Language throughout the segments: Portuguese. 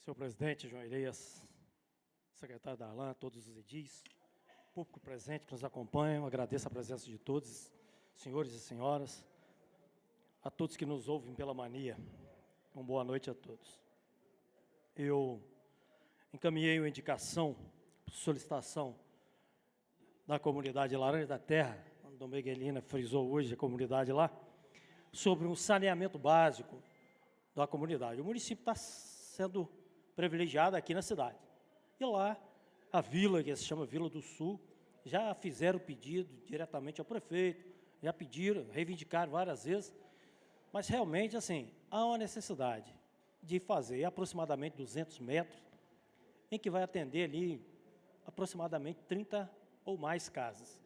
Senhor presidente, João Elias, secretário Darlan, todos os edis, público presente que nos acompanha, agradeço a presença de todos, senhores e senhoras, a todos que nos ouvem pela mania, uma boa noite a todos. Eu encaminhei uma indicação, solicitação da comunidade Laranja da Terra, a Dom Miguelina frisou hoje a comunidade lá, sobre um saneamento básico da comunidade. O município está sendo privilegiado aqui na cidade. E lá, a vila, que se chama Vila do Sul, já fizeram pedido diretamente ao prefeito, já pediram, reivindicaram várias vezes, mas realmente, assim, há uma necessidade de fazer aproximadamente 200 metros, em que vai atender ali aproximadamente 30 ou mais casas.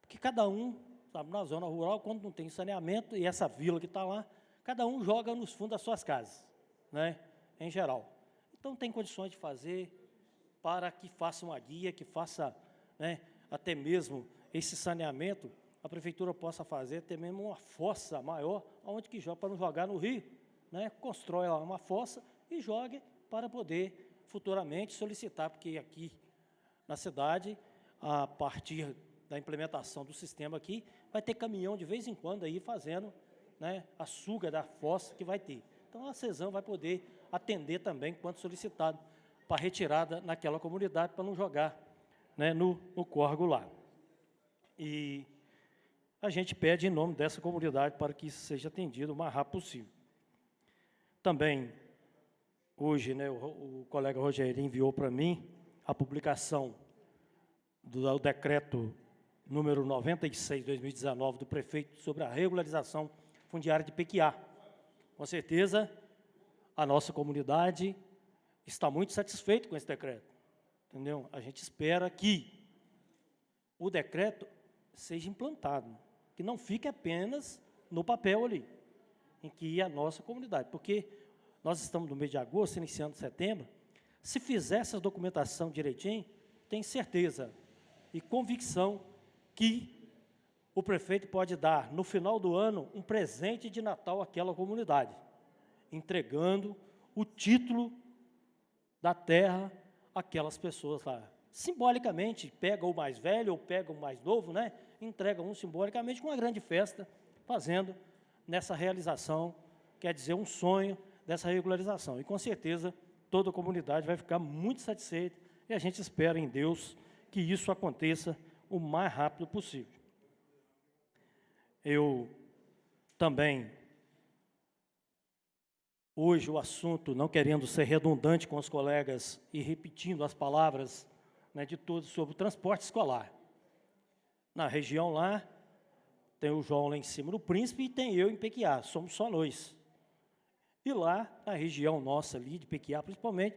Porque cada um, sabe, na zona rural, quando não tem saneamento, e essa vila que está lá, cada um joga nos fundos das suas casas, né, em geral. Então, tem condições de fazer para que faça uma guia, que faça, né, até mesmo esse saneamento, a prefeitura possa fazer até mesmo uma fossa maior, onde que joga, para não jogar no rio, né, constrói lá uma fossa e jogue para poder futuramente solicitar, porque aqui na cidade, a partir da implementação do sistema aqui, vai ter caminhão de vez em quando aí fazendo, né, a suga da fossa que vai ter. Então, a CESAM vai poder atender também, quanto solicitado, para retirada naquela comunidade, para não jogar, né, no córrego lá. E a gente pede em nome dessa comunidade para que isso seja atendido o mais rápido possível. Também, hoje, né, o colega Rogério enviou para mim a publicação do decreto número 96, 2019, do prefeito sobre a regularização fundiária de Pequiá. Com certeza, a nossa comunidade está muito satisfeita com esse decreto, entendeu? A gente espera que o decreto seja implantado, que não fique apenas no papel ali, em que a nossa comunidade, porque nós estamos no mês de agosto, iniciando setembro, se fizer essa documentação direitinho, tem certeza e convicção que o prefeito pode dar, no final do ano, um presente de Natal àquela comunidade, entregando o título da terra àquelas pessoas lá. Simbolicamente, pega o mais velho ou pega o mais novo, né? Entrega um simbolicamente com uma grande festa, fazendo nessa realização, quer dizer, um sonho dessa regularização. E, com certeza, toda a comunidade vai ficar muito satisfeita e a gente espera em Deus que isso aconteça o mais rápido possível. Eu também, hoje o assunto, não querendo ser redundante com os colegas e repetindo as palavras, né, de todos sobre o transporte escolar. Na região lá, tem o João lá em cima do Príncipe e tem eu em Pequiá, somos só nós. E lá, na região nossa ali, de Pequiá principalmente,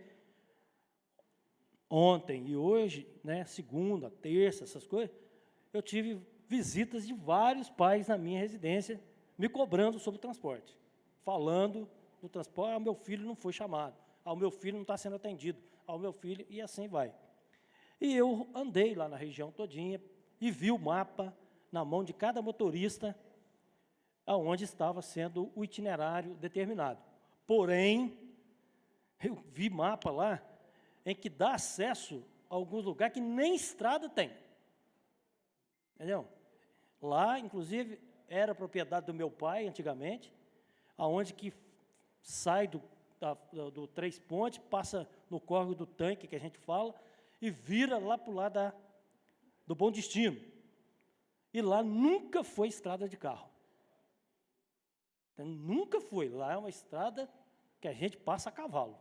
ontem e hoje, né, segunda, terça, essas coisas, eu tive visitas de vários pais na minha residência, me cobrando sobre o transporte, falando do transporte, meu filho não foi chamado, o meu filho não está sendo atendido, o meu filho, e assim vai. E eu andei lá na região todinha e vi o mapa na mão de cada motorista, aonde estava sendo o itinerário determinado. Porém, eu vi mapa lá, em que dá acesso a alguns lugares que nem estrada tem. Entendeu? Lá, inclusive, era propriedade do meu pai, antigamente, aonde que sai do Três Pontes, passa no córrego do Tanque, que a gente fala, e vira lá para o lado do Bom Destino. E lá nunca foi estrada de carro. Então, nunca foi. Lá é uma estrada que a gente passa a cavalo.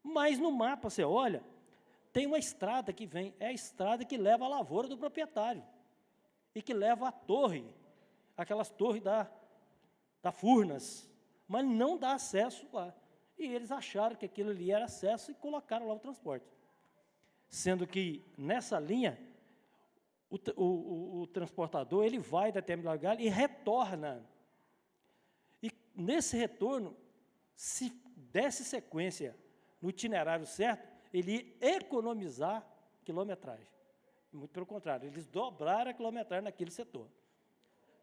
Mas no mapa, você olha, tem uma estrada que vem, é a estrada que leva à lavoura do proprietário. E que leva à torre, aquelas torres da Furnas, mas não dá acesso lá. E eles acharam que aquilo ali era acesso e colocaram lá o transporte. Sendo que, nessa linha, o transportador, ele vai a determinado lugar e retorna. E, nesse retorno, se desse sequência no itinerário certo, ele ia economizar quilometragem. Muito pelo contrário, eles dobraram a quilometragem naquele setor.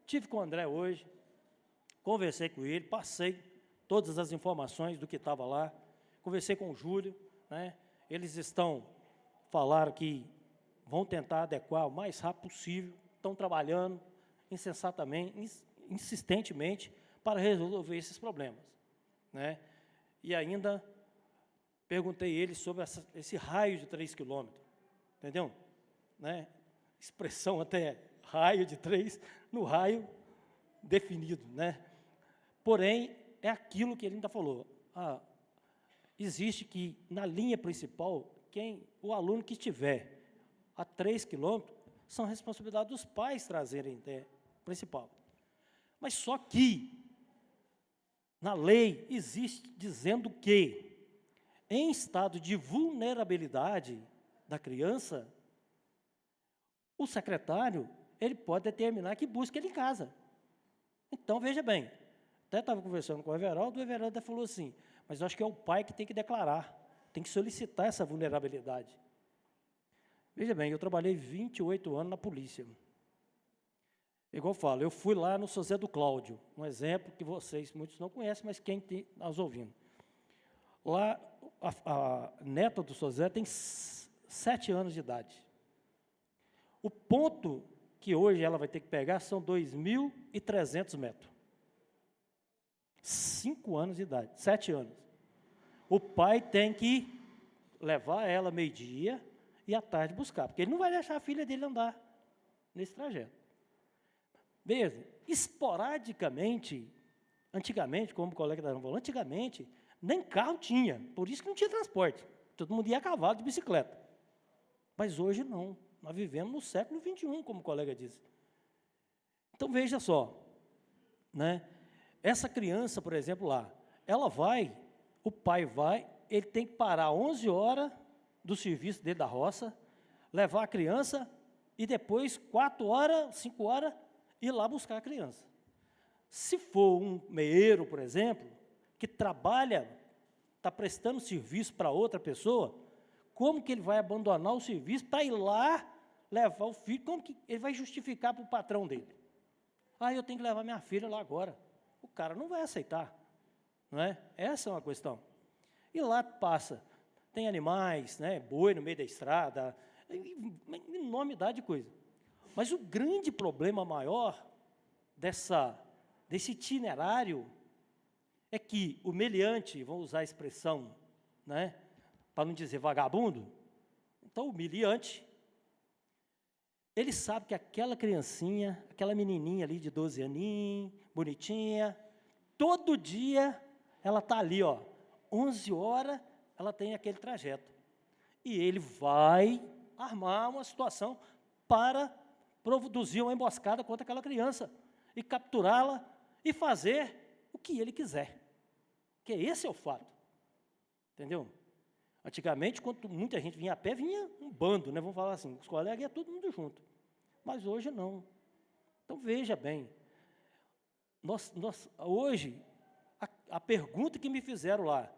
Tive com o André hoje, conversei com ele, passei todas as informações do que estava lá, conversei com o Júlio, né? Eles falaram que vão tentar adequar o mais rápido possível, estão trabalhando insistentemente para resolver esses problemas, né? E ainda perguntei a eles sobre esse raio de 3 quilômetros, entendeu? Né? Expressão até raio de 3, no raio definido, né? Porém, é aquilo que ele ainda falou. Existe que, na linha principal, o aluno que estiver a 3 quilômetros, são responsabilidade dos pais trazerem até principal. Mas só que, na lei, existe dizendo que, em estado de vulnerabilidade da criança, o secretário, ele pode determinar que busque ele em casa. Então, veja bem, até estava conversando com o Everaldo até falou assim, mas eu acho que é o pai que tem que declarar, tem que solicitar essa vulnerabilidade. Veja bem, eu trabalhei 28 anos na polícia. Igual eu falo, eu fui lá no São José do Cláudio, um exemplo que vocês, muitos não conhecem, mas quem está nos ouvindo. Lá, a neta do São José tem 7 anos de idade. O ponto que hoje ela vai ter que pegar são 2.300 metros. 5 anos de idade, 7 anos. O pai tem que levar ela meio-dia e à tarde buscar, porque ele não vai deixar a filha dele andar nesse trajeto. Veja, esporadicamente, antigamente, como o colega da falou, antigamente, nem carro tinha, por isso que não tinha transporte. Todo mundo ia a cavalo de bicicleta. Mas hoje não, nós vivemos no século XXI, como o colega disse. Então, veja só, né? Essa criança, por exemplo, lá, ela vai, o pai vai, ele tem que parar 11 horas do serviço dele da roça, levar a criança e depois 4 horas, 5 horas, ir lá buscar a criança. Se for um meeiro, por exemplo, que trabalha, está prestando serviço para outra pessoa, como que ele vai abandonar o serviço para ir lá levar o filho? Como que ele vai justificar para o patrão dele? Eu tenho que levar minha filha lá agora. O cara não vai aceitar, não é? Essa é uma questão. E lá passa, tem animais, né, boi no meio da estrada, enormidade de coisa. Mas o grande problema maior desse itinerário é que o meliante, vamos usar a expressão, né, para não dizer vagabundo, então o meliante, ele sabe que aquela criancinha, aquela menininha ali de 12 aninhos, bonitinha, todo dia ela está ali, 11 horas, ela tem aquele trajeto. E ele vai armar uma situação para produzir uma emboscada contra aquela criança e capturá-la e fazer o que ele quiser. Porque esse é o fato. Entendeu? Antigamente, quando muita gente vinha a pé, vinha um bando, né? Vamos falar assim, os colegas iam todo mundo junto. Mas hoje não. Então, veja bem, hoje, a pergunta que me fizeram lá,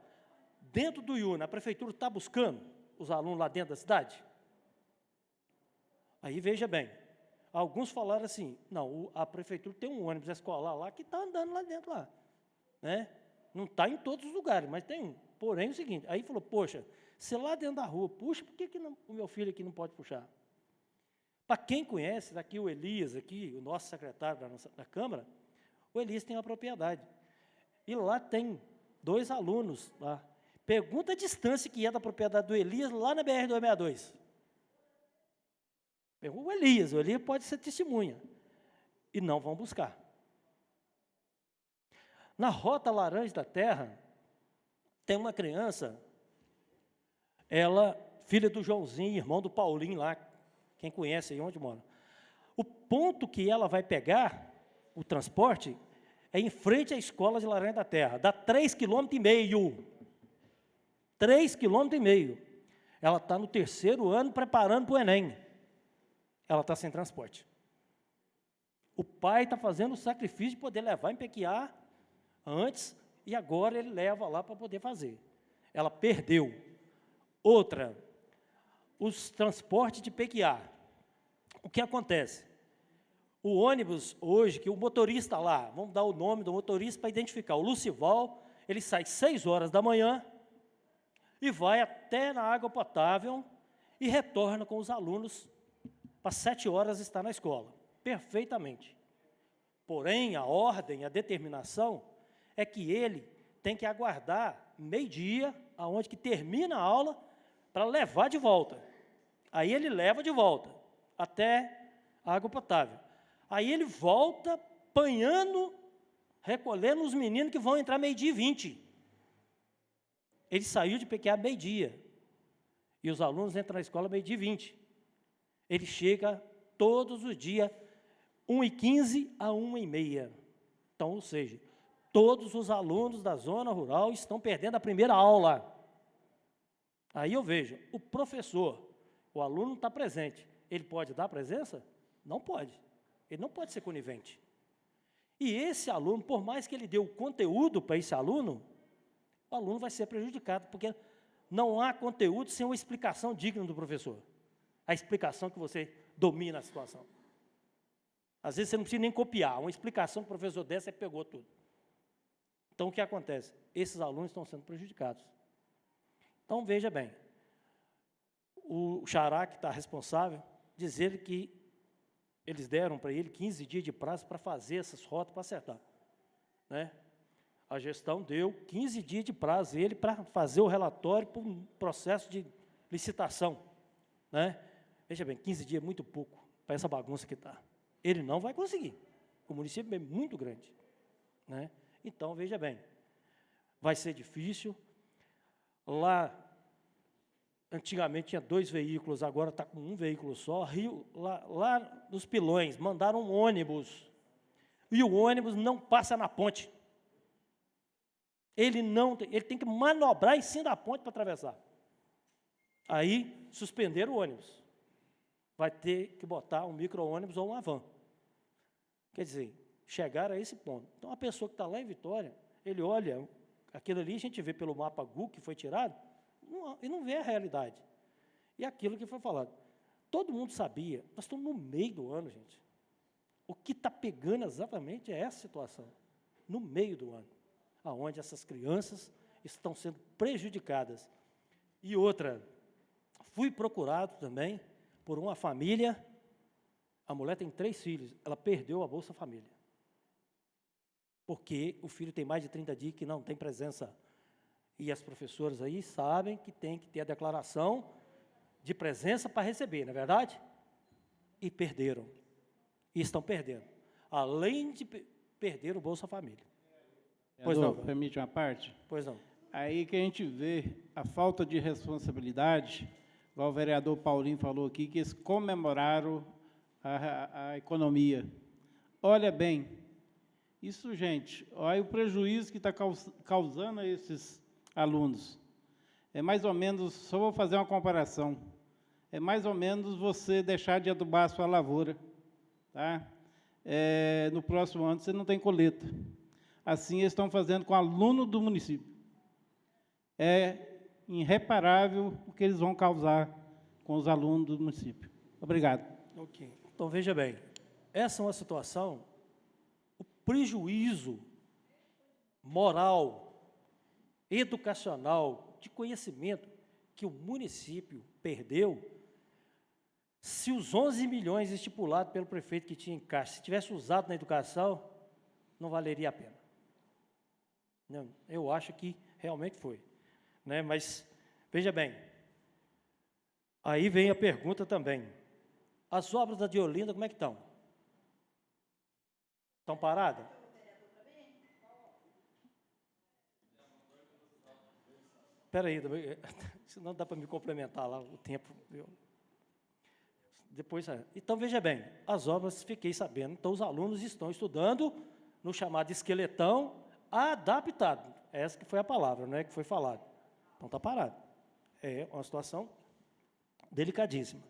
dentro do IUNA, a prefeitura está buscando os alunos lá dentro da cidade? Aí, veja bem, alguns falaram assim, não, a prefeitura tem um ônibus escolar lá que está andando lá dentro, lá, né? Não está em todos os lugares, mas tem um. Porém, é o seguinte, aí falou, poxa, se lá dentro da rua puxa, por que o meu filho aqui não pode puxar? Para quem conhece, daqui o Elias, aqui, o nosso secretário da Câmara, o Elias tem uma propriedade. E lá tem 2 alunos lá. Pergunta a distância que é da propriedade do Elias lá na BR-262. Pergunta o Elias pode ser testemunha. E não vão buscar. Na Rota Laranja da Terra, tem uma criança, ela, filha do Joãozinho, irmão do Paulinho lá, quem conhece aí onde mora. O ponto que ela vai pegar, o transporte, é em frente à escola de Laranja da Terra, dá 3,5 km. 3,5 km. Ela está no 3º ano preparando para o Enem. Ela está sem transporte. O pai está fazendo o sacrifício de poder levar em Pequiá antes, e agora ele leva lá para poder fazer. Ela perdeu. Outra, os transportes de Pequiá. O que acontece? O ônibus hoje, que o motorista lá, vamos dar o nome do motorista para identificar, o Lucival, ele sai 6 horas da manhã e vai até na água potável e retorna com os alunos para 7 horas estar na escola, perfeitamente. Porém, a ordem, a determinação é que ele tem que aguardar meio-dia, aonde que termina a aula, para levar de volta. Aí ele leva de volta até a água potável. Aí ele volta apanhando, recolhendo os meninos que vão entrar meio-dia e 20. Ele saiu de PQA meio-dia. E os alunos entram na escola meio-dia e 20. Ele chega todos os dias, 1h15 a 1h30. Então, ou seja, todos os alunos da zona rural estão perdendo a primeira aula. Aí eu vejo, o professor, o aluno está presente, ele pode dar presença? Não pode. Ele não pode ser conivente. E esse aluno, por mais que ele dê o conteúdo para esse aluno, o aluno vai ser prejudicado, porque não há conteúdo sem uma explicação digna do professor. A explicação que você domina a situação. Às vezes você não precisa nem copiar, uma explicação que o professor der, você pegou tudo. Então, o que acontece? Esses alunos estão sendo prejudicados. Então, veja bem, o Xará, que está responsável, diz ele que eles deram para ele 15 dias de prazo para fazer essas rotas, para acertar. Né? A gestão deu 15 dias de prazo a ele para fazer o relatório para um processo de licitação. Né? Veja bem, 15 dias é muito pouco para essa bagunça que está. Ele não vai conseguir. O município é muito grande. Né? Então, veja bem, vai ser difícil. Lá, antigamente tinha 2 veículos, agora está com 1 veículo só. Lá nos Pilões, mandaram um ônibus. E o ônibus não passa na ponte. Ele tem que manobrar em cima da ponte para atravessar. Aí, suspenderam o ônibus. Vai ter que botar um micro-ônibus ou uma van. Quer dizer, chegar a esse ponto. Então, a pessoa que está lá em Vitória, ele olha, aquilo ali a gente vê pelo mapa Google que foi tirado, e não vê a realidade. E aquilo que foi falado. Todo mundo sabia, nós estamos no meio do ano, gente. O que está pegando exatamente é essa situação, no meio do ano, onde essas crianças estão sendo prejudicadas. E outra, fui procurado também por uma família, a mulher tem 3 filhos, ela perdeu a Bolsa Família. Porque o filho tem mais de 30 dias que não tem presença. E as professoras aí sabem que tem que ter a declaração de presença para receber, não é verdade? E perderam. E estão perdendo. Além de perder o Bolsa Família. Pois não. Permite uma parte? Pois não. Aí que a gente vê a falta de responsabilidade, igual o vereador Paulinho falou aqui, que eles comemoraram a economia. Olha bem, isso, gente, olha o prejuízo que está causando a esses alunos. É mais ou menos, só vou fazer uma comparação, é mais ou menos você deixar de adubar a sua lavoura. Tá? No próximo ano você não tem colheita. Assim eles estão fazendo com aluno do município. É irreparável o que eles vão causar com os alunos do município. Obrigado. Ok. Então, veja bem, essa é uma situação, o prejuízo moral, educacional, de conhecimento que o município perdeu, se os 11 milhões estipulados pelo prefeito que tinha em caixa, se tivesse usado na educação, não valeria a pena. Não, eu acho que realmente foi. Né? Mas, veja bem, aí vem a pergunta também. As obras da de Olinda, como é que estão? Estão paradas? Espera aí, senão dá para me complementar lá o tempo. Depois, então, veja bem, as obras, fiquei sabendo, então os alunos estão estudando no chamado esqueletão adaptado. Essa que foi a palavra, não é que foi falado. Então, está parado. É uma situação delicadíssima.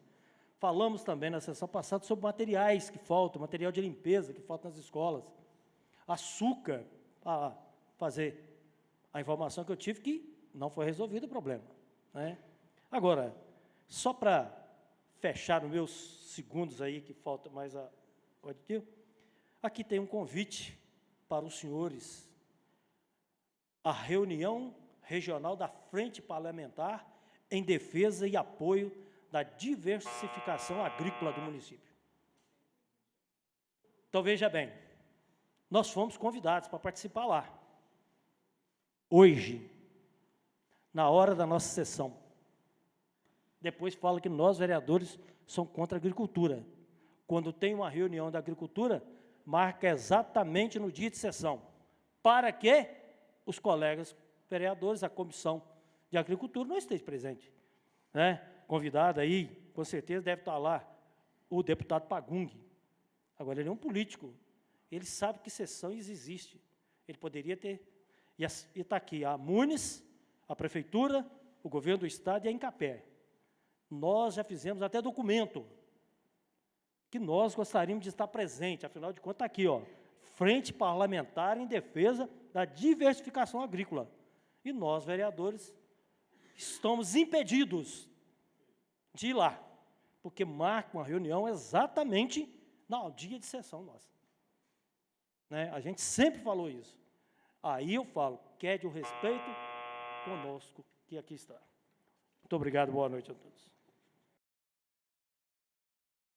Falamos também na sessão passada sobre materiais que faltam, material de limpeza que falta nas escolas. Açúcar para fazer. A informação que eu tive que não foi resolvido o problema. Né? Agora, só para fechar os meus segundos aí, que falta mais a auditiva, aqui tem um convite para os senhores. A reunião regional da Frente Parlamentar em defesa e apoio da diversificação agrícola do município. Então, veja bem, nós fomos convidados para participar lá. Hoje, na hora da nossa sessão. Depois fala que nós, vereadores, somos contra a agricultura. Quando tem uma reunião da agricultura, marca exatamente no dia de sessão, para que os colegas vereadores, a comissão de agricultura, não estejam presentes. Né? Convidado aí, com certeza deve estar lá o deputado Pagung. Agora, ele é um político, ele sabe que sessões existem. Ele poderia ter, e está aqui a Muniz, a Prefeitura, o Governo do Estado e a Incapé. Nós já fizemos até documento que nós gostaríamos de estar presente, afinal de contas, está aqui, ó, Frente Parlamentar em Defesa da Diversificação Agrícola. E nós, vereadores, estamos impedidos de ir lá, porque marca uma reunião exatamente no dia de sessão nossa. Né? A gente sempre falou isso. Aí eu falo, quer de um respeito conosco, que aqui está. Muito obrigado, boa noite a todos.